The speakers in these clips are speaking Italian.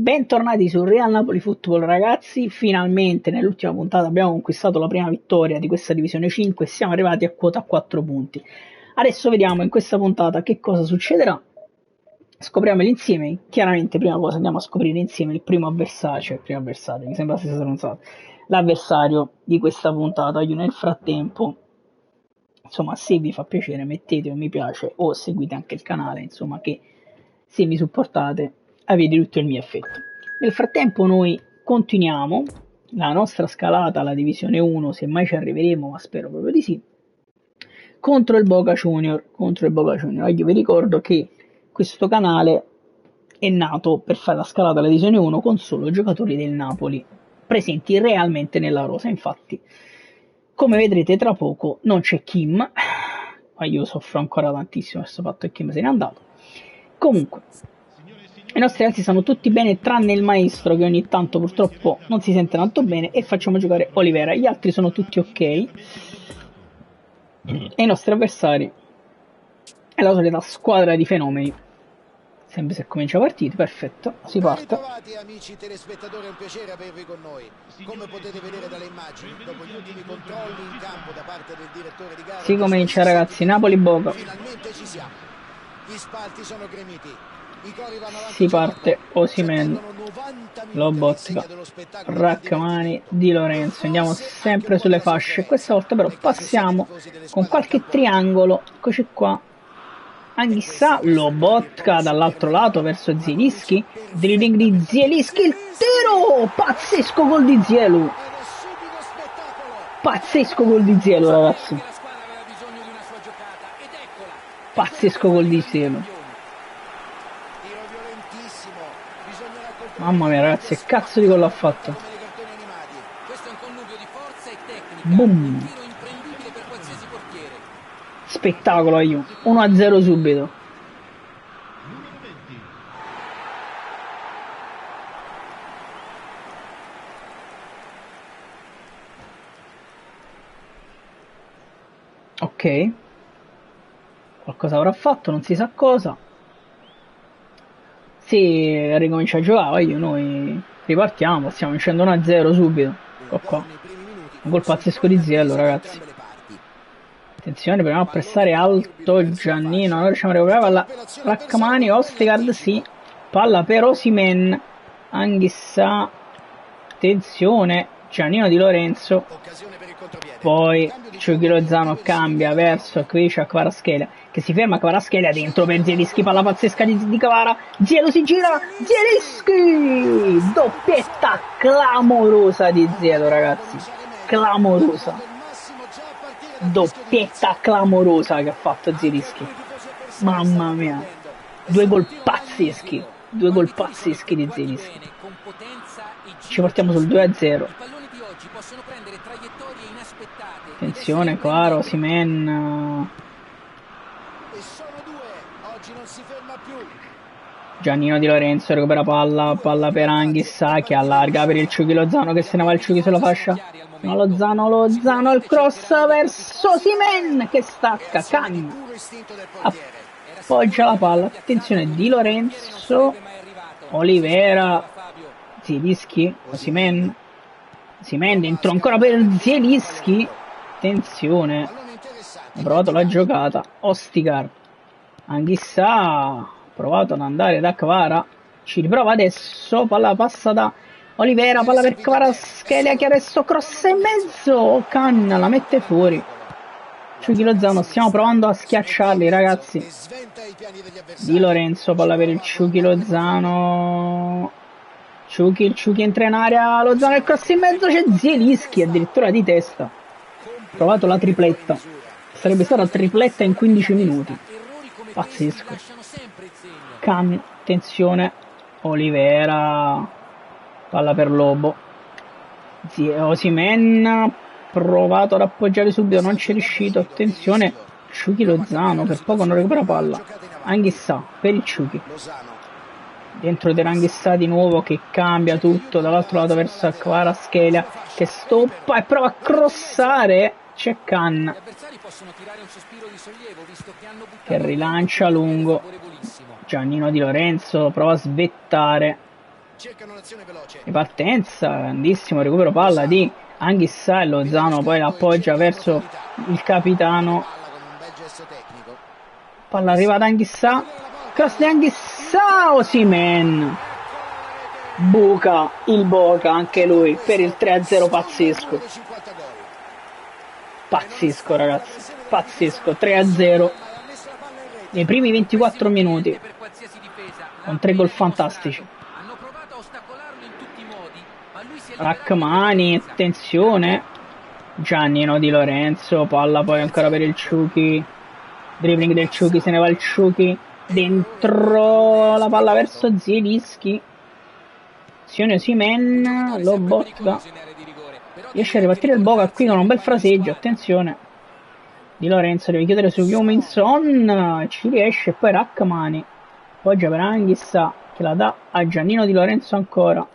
Bentornati su Real Napoli Football ragazzi, finalmente nell'ultima puntata abbiamo conquistato la prima vittoria di questa divisione 5 e siamo arrivati a quota 4 punti. Adesso vediamo in questa puntata che cosa succederà, scopriamolo insieme. Chiaramente prima cosa andiamo a scoprire insieme il primo avversario, mi sembra stessa stronzata, l'avversario di questa puntata. Io nel frattempo, insomma, se vi fa piacere mettete un mi piace o seguite anche il canale, insomma, che se mi supportate avete tutto il mio affetto. Nel frattempo noi continuiamo la nostra scalata alla divisione 1, se mai ci arriveremo, ma spero proprio di sì, contro il Boca Junior. Io vi ricordo che questo canale è nato per fare la scalata alla divisione 1 con solo giocatori del Napoli presenti realmente nella rosa. Infatti, come vedrete tra poco non c'è Kim, ma io soffro ancora tantissimo questo fatto che Kim se n'è andato. Comunque, i nostri ragazzi stanno tutti bene tranne il maestro che ogni tanto purtroppo non si sente tanto bene, e facciamo giocare Olivera. Gli altri sono tutti ok e i nostri avversari è la solita squadra di fenomeni. Sempre se comincia la partita, perfetto, si parte. Bentrovati amici telespettatori, è un piacere avervi con noi. Come potete vedere dalle immagini, dopo gli ultimi controlli in campo da parte del direttore di gara, si comincia ragazzi, Napoli-Boca. Finalmente ci siamo. Gli spalti sono gremiti. Si parte Osimhen, Lobotka, Rachmani, Di Lorenzo. Andiamo sempre sulle fasce. Questa volta però passiamo con qualche triangolo. Eccoci qua. Anghissà, Lobotka dall'altro lato verso Zielinski. Dribbling di Zielinski, il tiro! Pazzesco gol di Zielu. Pazzesco gol di Zielu ragazzi. Pazzesco gol di Zielu. Mamma mia ragazzi, che cazzo di gol ha fatto? Boom! Spettacolo io. 1-0 subito. Ok. Qualcosa avrà fatto, non si sa cosa. Si ricomincia a giocare, noi ripartiamo, stiamo vincendo 1-0 subito. Ecco qua. Un gol pazzesco di Ziello ragazzi. Attenzione, proviamo a pressare alto Giannino, non riusciamo a recuperare palla. Rachmani, Ostegard, sì. Palla per Osimhen. Anghissà. Attenzione, Giannino Di Lorenzo. Poi Chucky Lozano cambia verso Kvara Kvaratskhelia, che si ferma. Kvaratskhelia dentro per Zielinski, palla pazzesca di Kvara. Zielu si gira, Zielinski! Doppietta clamorosa di Zielu ragazzi, clamorosa. Doppietta clamorosa che ha fatto Zielinski, mamma mia, due gol pazzeschi di Zielinski. Ci portiamo sul 2-0. Attenzione qua, Osimhen. Giannino Di Lorenzo recupera palla per Anghissà che allarga per il Chucky Lozano, che se ne va il Chucky sulla fascia. No, Lozano, il cross verso Osimhen che stacca, Cagna. Appoggia la palla, attenzione Di Lorenzo, Olivera, Zielinski, Osimhen dentro ancora per Zielinski. Attenzione, ha provato la giocata Ostikar. Anghissà ha provato ad andare da Kvara, ci riprova adesso, palla passa da Olivera, palla per Kvaratskhelia che adesso cross in mezzo, Khan la mette fuori. Chucky Lozano, stiamo provando a schiacciarli ragazzi. Di Lorenzo, palla per il Chucky Lozano. Il Chucky entra in area, Lozano il cross in mezzo, c'è Zielinski addirittura di testa. Ha provato la tripletta, sarebbe stata tripletta in 15 minuti. Pazzesco. Khan, attenzione, Olivera, palla per Lobo. Osimhen ha provato ad appoggiare subito, non ci è riuscito. Attenzione, Chucky Lozano, per poco non recupera palla. Anghissà per il Chucky. Dentro di Anghissà di nuovo che cambia tutto dall'altro lato verso Kvaratskhelia che stoppa e prova a crossare. C'è Khan che rilancia lungo. Giannino Di Lorenzo prova a svettare. cercano l'azione veloce. Ripartenza, grandissimo recupero palla di Anghissà e Lozano poi l'appoggia verso il capitano. Palla arriva ad Anghissà, cross di Anghissà, Osimhen buca il Boca anche lui per il 3-0 pazzesco. Pazzesco ragazzi, pazzesco, 3-0 nei primi 24 minuti con 3 gol fantastici. Rachmani, attenzione, Giannino Di Lorenzo, palla poi ancora per il Ciuchi, dribbling del Ciuchi, se ne va il Ciuchi, dentro la palla verso Zielinski, azione Osimhen, Lobotka, riesce a ripartire il Boca qui con un bel fraseggio, attenzione, Di Lorenzo deve chiudere su Huminson, ci riesce, e poi Rachmani, appoggia per Anghissà che la dà a Giannino Di Lorenzo ancora,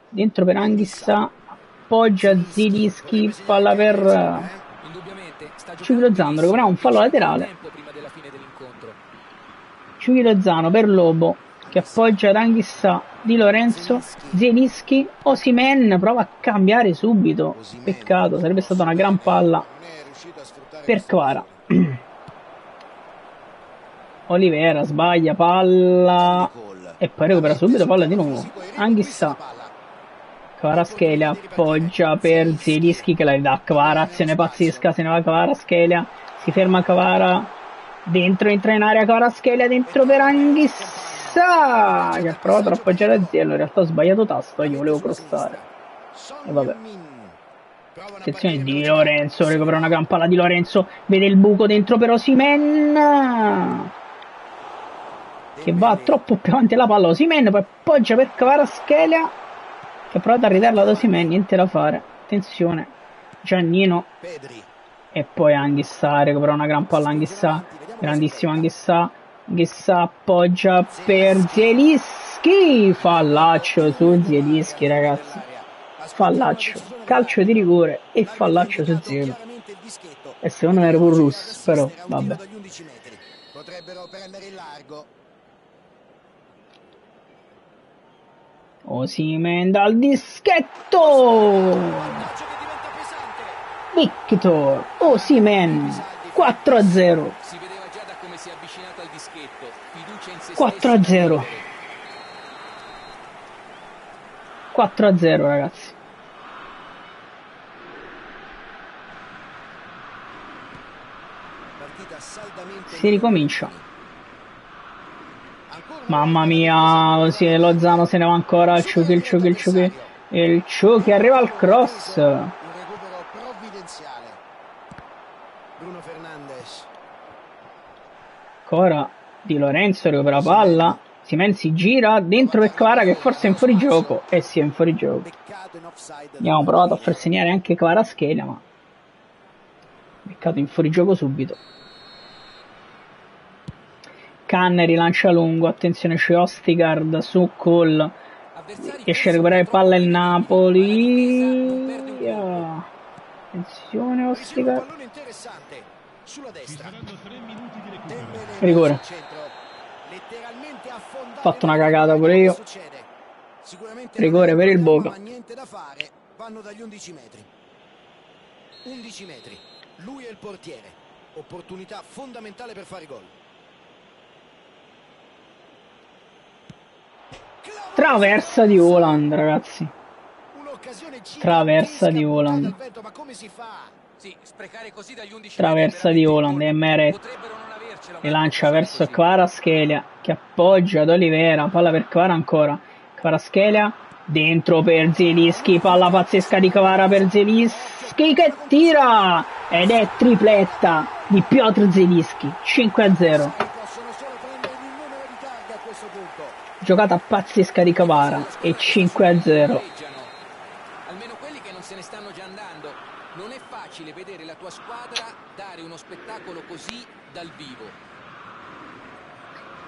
dentro per Anghissà, appoggia Zielinski, palla per Ciuchi Lozano, recuperiamo un fallo laterale, Ciuchi Lozano per Lobo che appoggia ad Anghissà, Di Lorenzo, Zielinski, Osimhen prova a cambiare subito, peccato, sarebbe stata una gran palla per Kvara. Olivera sbaglia, palla e poi recupera subito palla di nuovo, Anghissà, Kvaratskhelia appoggia per Zielinski che la ridà a Kvara, azione pazzesca, se ne va Kvaratskhelia, si ferma Kvara, dentro, entra in area Kvaratskhelia, dentro per Anghissà che ha provato ad appoggiare a Ziello, in realtà ho sbagliato tasto, io volevo crossare e vabbè. Attenzione Di Lorenzo, recupera una gran palla Di Lorenzo, vede il buco dentro per Osimhen che va troppo più avanti la palla, Osimhen poi appoggia per Kvaratskhelia che ha provato a ridarla ad Osimhen, niente da fare, attenzione Giannino e poi Anghissà, recupera una gran palla Anghissà, grandissimo Anghissà, Anghissà appoggia per Zielinski, fallaccio su Zielinski ragazzi, fallaccio, calcio di rigore e fallaccio su Zielo, e secondo me era un russo, però vabbè. Potrebbero prendere il largo. Osimhen dal dischetto, Victor Osimhen 4-0, 4-0, 4-0 ragazzi. Si ricomincia. Mamma mia, così Lozano se ne va ancora, il Ciuchi arriva al cross. Un recupero provvidenziale. Bruno Fernandes. Ancora Di Lorenzo recupera palla, Osimhen si gira dentro per Kvara che forse è in fuorigioco, sì è in fuorigioco. Abbiamo provato a far segnare anche Kvaratskhelia ma peccato in fuorigioco subito. Canne rilancia lungo, attenzione c'è Ostigard su Cole, riesce a recuperare palla il Napoli, attenzione Ostigard, rigore, fatto una cagata pure io, rigore per il Boca. Vanno dagli 11 metri, 11 metri, lui è il portiere, opportunità fondamentale per fare gol. Traversa di Haaland ragazzi, traversa di Haaland, traversa di Haaland e Meret rilancia verso Kvaratskhelia che appoggia ad Olivera, palla per Kvara ancora, Kvaratskhelia dentro per Zielinski, palla pazzesca di Kvara per Zielinski che tira ed è tripletta di Piotr Zielinski, 5-0. Giocata pazzesca di Kvara e 5-0. Almeno quelli che non se ne stanno già andando. Non è facile vedere la tua squadra dare uno spettacolo così dal vivo.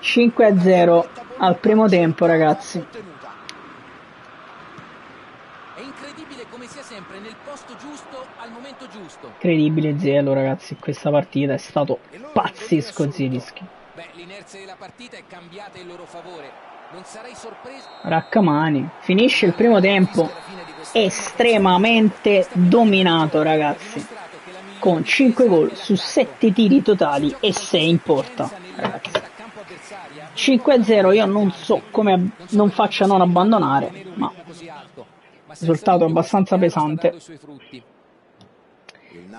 5-0 al primo tempo ragazzi. È incredibile come sia sempre nel posto giusto al momento giusto. Incredibile Zielo ragazzi, questa partita è stato pazzesco Zielinski. Beh, l'inerzia della partita è cambiata in loro favore. Raccamani finisce il primo tempo estremamente dominato, ragazzi, con 5 gol su 7 tiri totali e 6 in porta, ragazzi. 5-0, io non so come non faccia non abbandonare, ma risultato abbastanza pesante.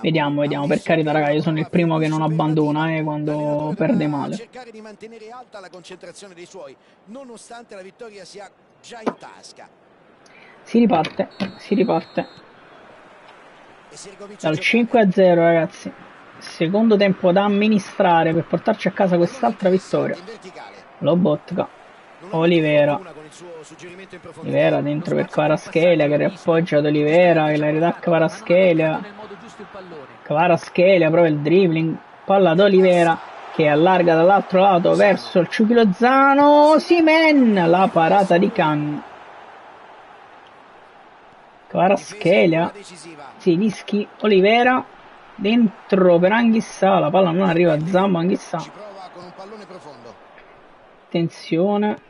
Vediamo, per carità, raga, io sono il primo che non abbandona quando perde male. Cercare di mantenere alta la concentrazione dei suoi, nonostante la vittoria sia già in tasca. Si riparte dal 5-0, ragazzi. Secondo tempo da amministrare per portarci a casa quest'altra vittoria. Lobotka, Olivera dentro per Kvaratskhelia, che riappoggia ad Olivera, che la ridà a Kvaratskhelia, prova il dribbling, palla ad Olivera che allarga dall'altro lato verso il Chucky Lozano, Osimhen, la parata di Khan. Kvaratskhelia, Zielinski, Olivera dentro per Anghissà, la palla non arriva a Zambo, Anghissà, attenzione,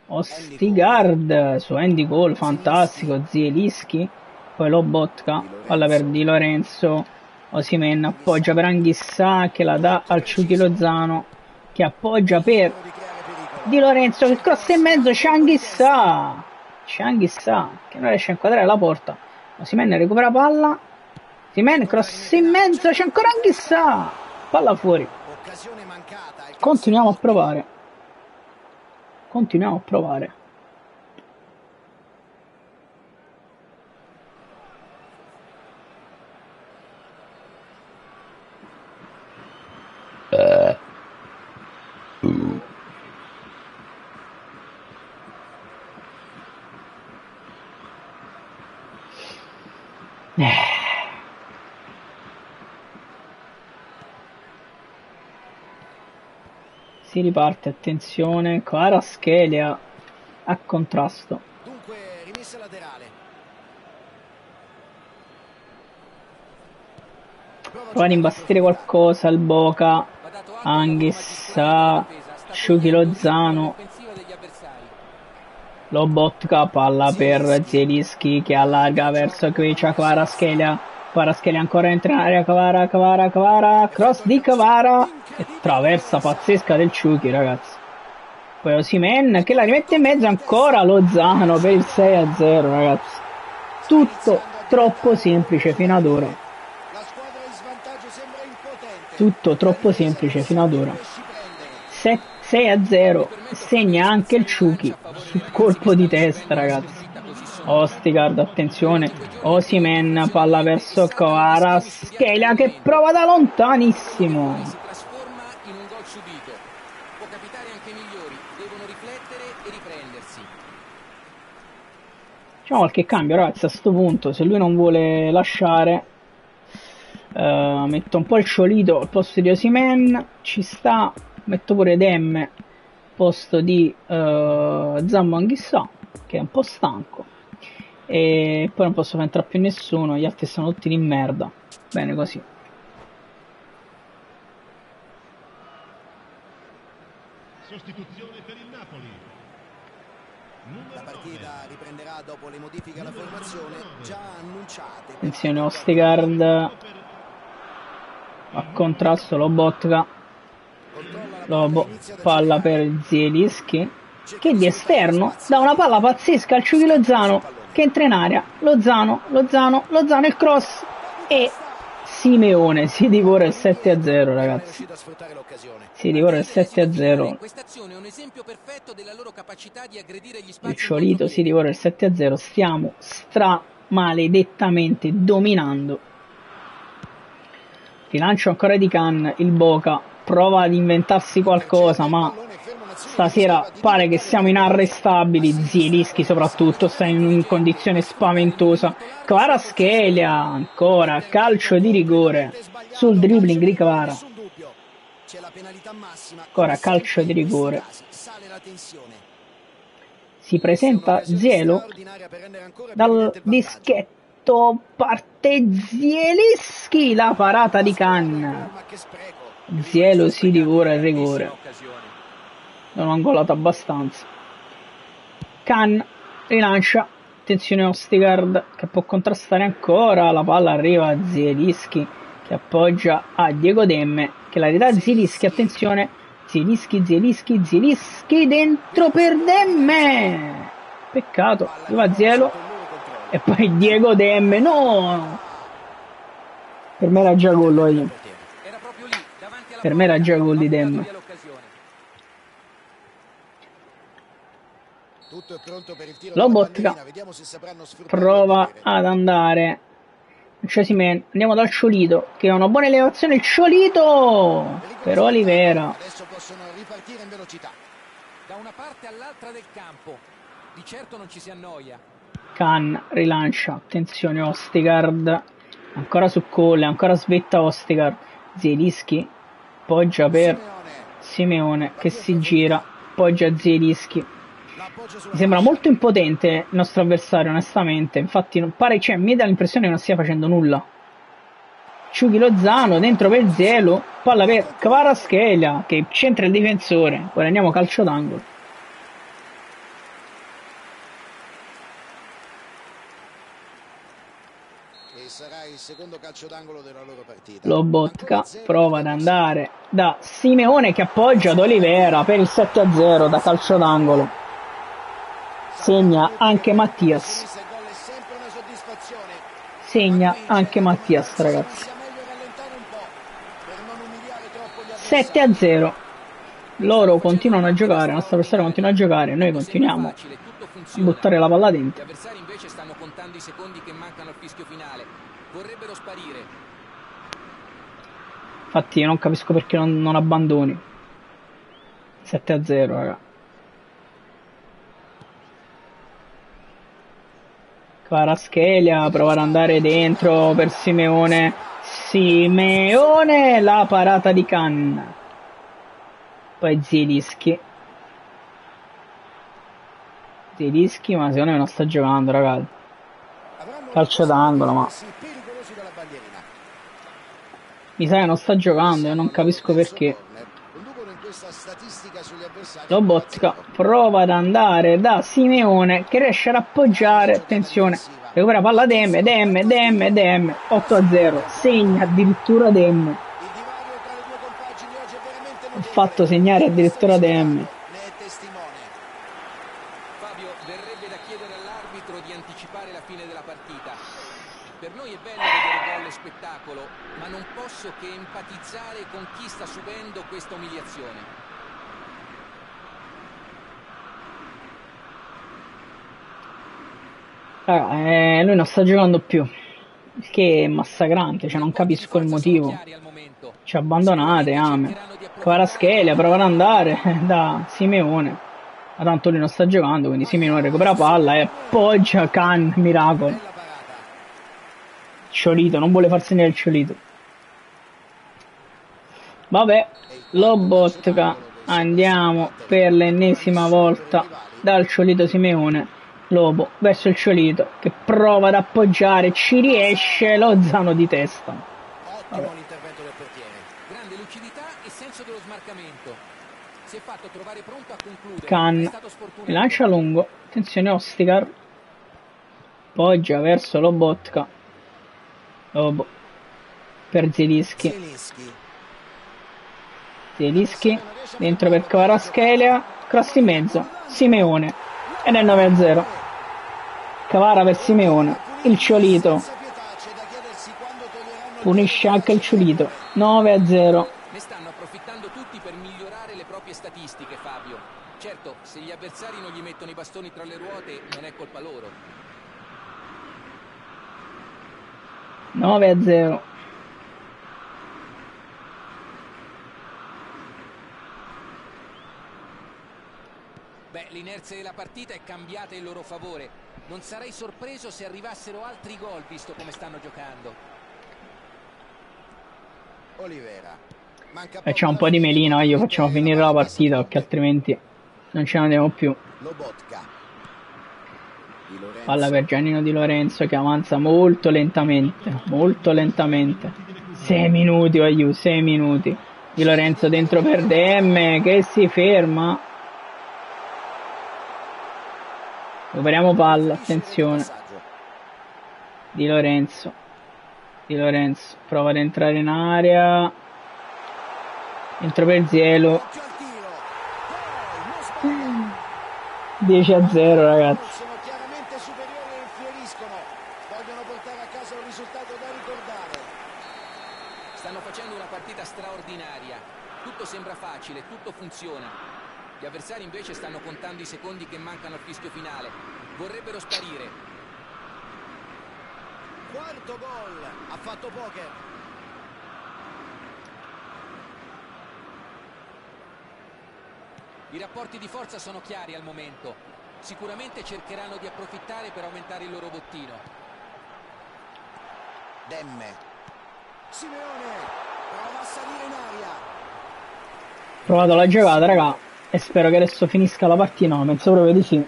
Ostigard su Andy Cole, fantastico, Zielinski, poi Lobotka, palla per Di Lorenzo, Osimhen appoggia per Anghissà che la dà al Chucky Lozano, che appoggia per Di Lorenzo, che cross in mezzo, c'è Anghissà che non riesce a inquadrare la porta. Osimhen recupera palla, Osimhen cross in mezzo, c'è ancora Anghissà, palla fuori. Continuiamo a provare. Si riparte, attenzione, Kvaratskhelia a contrasto. Dunque rimessa laterale. Prova ad imbastire qualcosa il Boca, Anghissà, Chucky Lozano, Lobotka, palla per Zielinski che allarga verso Kvicia, Kvaratskhelia ancora entra in area, Kvara, cross di Kvara e traversa pazzesca del Chucky, ragazzi. Poi Osimhen che la rimette in mezzo, ancora Lozano per il 6-0, ragazzi. Tutto troppo semplice fino ad ora. 6-0, segna anche il Chucky sul colpo di testa, ragazzi. Ostigard, attenzione, Osimhen, palla verso Kvaratskhelia che prova da lontanissimo. Facciamo qualche cambio, ragazzi, a sto punto. Se lui non vuole lasciare, metto un po' il Ciolito al posto di Osimhen, ci sta. Metto pure Demme al posto di Zambo Anghissà, che è un po' stanco, e poi non posso far entrare più nessuno, gli altri sono tutti di merda. Bene così. Sostituzione per il Napoli. La partita riprenderà dopo le modifiche alla formazione già annunciate. Attenzione, Ostigard a contrasto, Lobotka, palla per Zielinski che di esterno dà una palla pazzesca al Chucky Lozano che entra in area, Lozano il cross e Simeone si divora il 7-0, ragazzi. Si divora il 7-0. Il Ciolito si divora il 7-0. Stiamo maledettamente dominando. Rilancio ancora di Khan, il Boca prova ad inventarsi qualcosa, ma stasera pare che siamo inarrestabili. Zielinski soprattutto sta in condizione spaventosa. Kvaratskhelia ancora, calcio di rigore sul dribbling di Kvara. Ancora calcio di rigore. Si presenta Zielo dal dischetto, parte Zielinski, la parata di Khan. Zielo si divora il rigore. non ho angolato abbastanza. Can rilancia, attenzione Ostigard che può contrastare ancora, la palla arriva a Zielinski che appoggia a Diego Demme che la ridà a Zielinski, attenzione Zielinski dentro per Demme, peccato, arriva Zielo e poi Diego Demme, no, per me era già gol, per me era già gol di Demme. Tutto è pronto per il tiro. Lobotka prova ad andare, andiamo dal Ciolito che ha una buona elevazione, il Ciolito per Olivera. Adesso possono ripartire in velocità. Da una parte all'altra del campo, di certo non ci si annoia. Can rilancia, attenzione Ostigard, ancora su Colle, ancora svetta Ostigard, Zielinski poggia per Simeone che si gira, poggia Zielinski. Mi sembra molto impotente il nostro avversario, onestamente. Infatti non pare, mi dà l'impressione che non stia facendo nulla. Ciughi Lozano dentro per Zielo, palla per Kvaratskhelia che centra il difensore. Guadagniamo calcio d'angolo. E sarà il secondo calcio d'angolo della loro partita. Lobotka prova ad andare da Simeone che appoggia ad Olivera per il 7-0 da calcio d'angolo. Segna anche Mattias. Segna anche Mattias, ragazzi. 7-0. Loro continuano a giocare, il nostro avversario continua a giocare, noi continuiamo a buttare la palla dentro. Gli avversari invece stanno contando i secondi che mancano al fischio finale. Vorrebbero sparire. Infatti io non capisco perché non abbandoni. 7-0, raga. Kvaratskhelia prova ad andare dentro per Simeone, la parata di Can, poi Zielinski, ma secondo me non sta giocando, ragazzi. Calcio d'angolo, ma mi sa che non sta giocando e non capisco perché. Lobotka prova ad andare da Simeone che riesce ad appoggiare, attenzione, recupera palla Demme, 8-0, segna addirittura Demme, ha fatto segnare addirittura Demme. Fabio, verrebbe da chiedere all'arbitro di anticipare la fine della partita. Per noi è bello vedere gol e spettacolo, ma non posso che empatizzare con chi sta subendo questa umiliazione. Lui non sta giocando più, il che è massacrante, cioè non capisco il motivo. Ci abbandonate, Kvaratskhelia prova ad andare da Simeone, ma tanto lui non sta giocando, quindi Simeone recupera palla e appoggia Can, miracolo. Ciolito, non vuole far segnare il Ciolito. Vabbè, Lobotka, andiamo per l'ennesima volta dal Ciolito Simeone. Lobo verso il Ciolito che prova ad appoggiare, ci riesce, Lozano di testa. Ottimo l'intervento del portiere. Grande lucidità e senso dello smarcamento. Si è fatto trovare pronto a concludere. Can lancia lungo, attenzione Ostigard, poggia verso Lobotka. Lobo per Zielinski dentro per Kvaratskhelia, cross in mezzo, Simeone ed è 9-0. Kvara per Simeone, il Ciolito punisce anche il Ciolito, 9-0. Ne stanno approfittando tutti per migliorare le proprie statistiche, Fabio. Certo, se gli avversari non gli mettono i bastoni tra le ruote non è colpa loro. 9-0. Beh, l'inerzia della partita è cambiata in loro favore. Non sarei sorpreso se arrivassero altri gol, visto come stanno giocando. Olivera. C'è un po' di melina, io facciamo finire la partita perché altrimenti non ce ne andiamo più. Palla per Giannino Di Lorenzo che avanza molto lentamente. 6 minuti, 6 minuti. Di Lorenzo dentro per Demme che si ferma. Recuperiamo palla, attenzione. Di Lorenzo prova ad entrare in area. Entra per Zielo. 10-0 ragazzi. Sono chiaramente superiori e infieriscono. Vogliono portare a casa un risultato da ricordare. Stanno facendo una partita straordinaria. Tutto sembra facile, tutto funziona. Gli avversari invece stanno contando i secondi che mancano al fischio finale. Vorrebbero sparire. Quarto gol, ha fatto poker. I rapporti di forza sono chiari al momento. Sicuramente cercheranno di approfittare per aumentare il loro bottino. Demme. Simeone prova a salire in aria. Provato la giocata, raga, e spero che adesso finisca la partita. No, penso proprio di sì.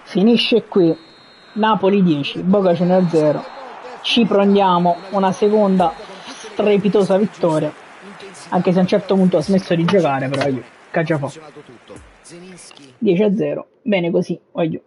Finisce qui. Napoli 10, Boca Juniors 0. Ci prendiamo una seconda strepitosa vittoria. Anche se a un certo punto ha smesso di giocare, però io caccia fa. 10-0. Bene così, voglio.